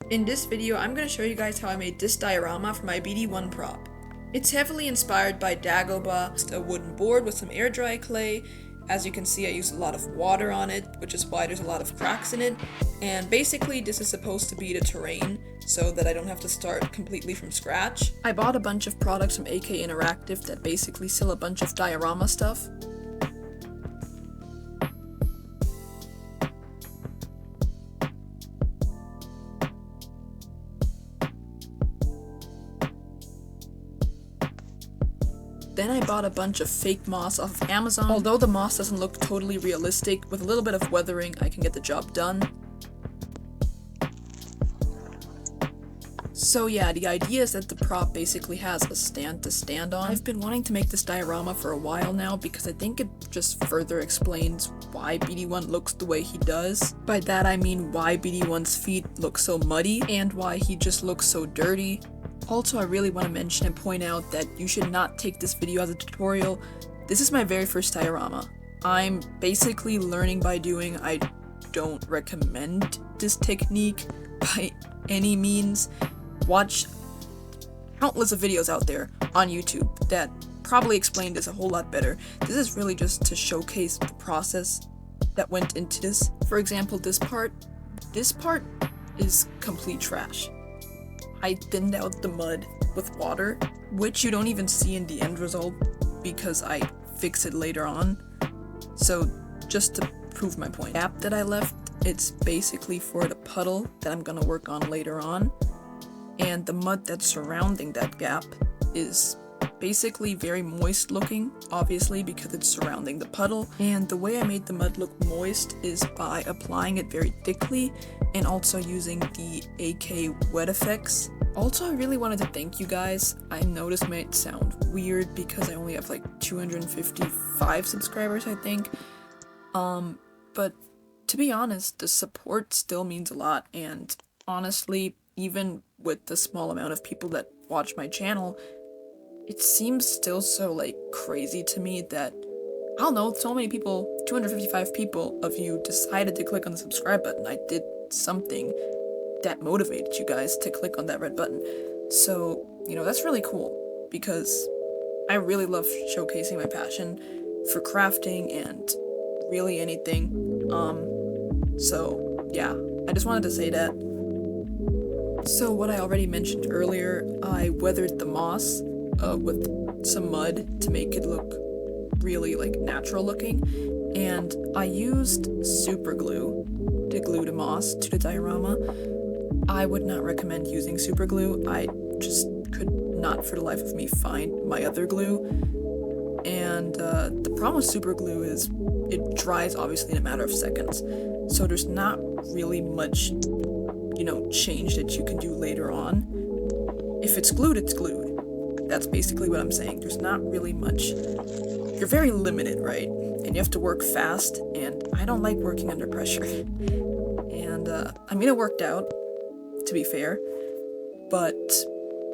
In this video, I'm going to show you guys how I made this diorama for my BD-1 prop. It's heavily inspired by Dagobah, a wooden board with some air dry clay. As you can see, I used a lot of water on it, which is why there's a lot of cracks in it. And basically, this is supposed to be the terrain, so that I don't have to start completely from scratch. I bought a bunch of products from AK Interactive that basically sell a bunch of diorama stuff. Then I bought a bunch of fake moss off of Amazon. Although the moss doesn't look totally realistic, with a little bit of weathering I can get the job done. So yeah, the idea is that the prop basically has a stand to stand on. I've been wanting to make this diorama for a while now because I think it just further explains why BD-1 looks the way he does. By that I mean why BD-1's feet look so muddy and why he just looks so dirty. Also, I really want to mention and point out that you should not take this video as a tutorial. This is my very first diorama. I'm basically learning by doing. I don't recommend this technique by any means. Watch countless of videos out there on YouTube that probably explain this a whole lot better. This is really just to showcase the process that went into this. For example, this part is complete trash. I thinned out the mud with water, which you don't even see in the end result because I fix it later on. So just to prove my point, the gap that I left, it's basically for the puddle that I'm gonna work on later on. And the mud that's surrounding that gap is basically very moist looking, obviously because it's surrounding the puddle. And the way I made the mud look moist is by applying it very thickly and also using the AK wet effects. Also, I really wanted to thank you guys. I know this might sound weird because I only have like 255 subscribers, I think. But to be honest, the support still means a lot, and honestly, even with the small amount of people that watch my channel, it seems still so like crazy to me that, I don't know, so many people, 255 people of you decided to click on the subscribe button. I did something that motivated you guys to click on that red button. So, you know, that's really cool because I really love showcasing my passion for crafting and really anything. So yeah, I just wanted to say that. So what I already mentioned earlier, I weathered the moss with some mud to make it look really like natural looking, and I used super glue to glue the moss to the diorama. I would not recommend using super glue. I just could not for the life of me find my other glue. And the problem with super glue is it dries obviously in a matter of seconds. So there's not really much, you know, change that you can do later on. If it's glued, it's glued. That's basically what I'm saying. There's not really much. You're very limited, right? And you have to work fast, and I don't like working under pressure. And I mean, it worked out, to be fair, but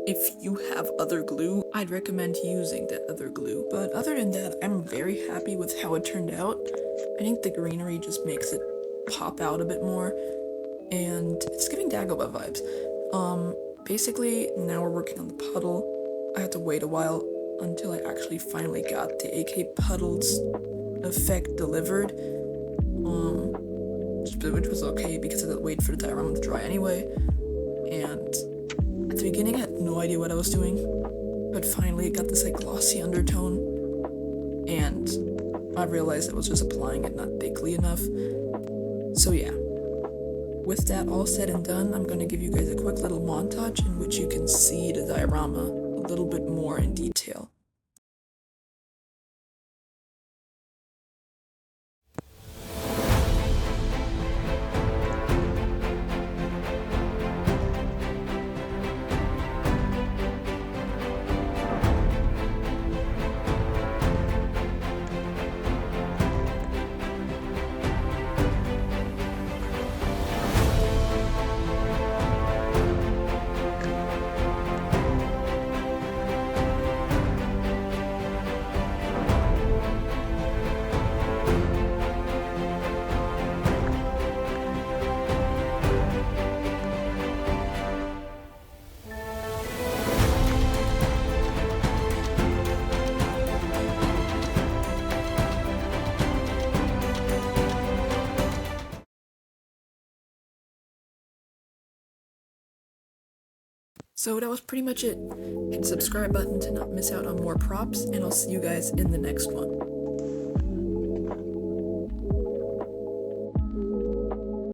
if you have other glue, I'd recommend using that other glue. But other than that, I'm very happy with how it turned out. I think the greenery just makes it pop out a bit more, and it's giving Dagobah vibes. Basically, now we're working on the puddle. I had to wait a while until I actually finally got the AK puddles effect delivered, which was okay because I had to wait for the diorama to dry anyway. And at the beginning I had no idea what I was doing, but finally it got this like glossy undertone, and I realized I was just applying it not thickly enough. So yeah, with that all said and done, I'm going to give you guys a quick little montage in which you can see the diorama a little bit more in detail. So that was pretty much it. Hit the subscribe button to not miss out on more props, and I'll see you guys in the next one.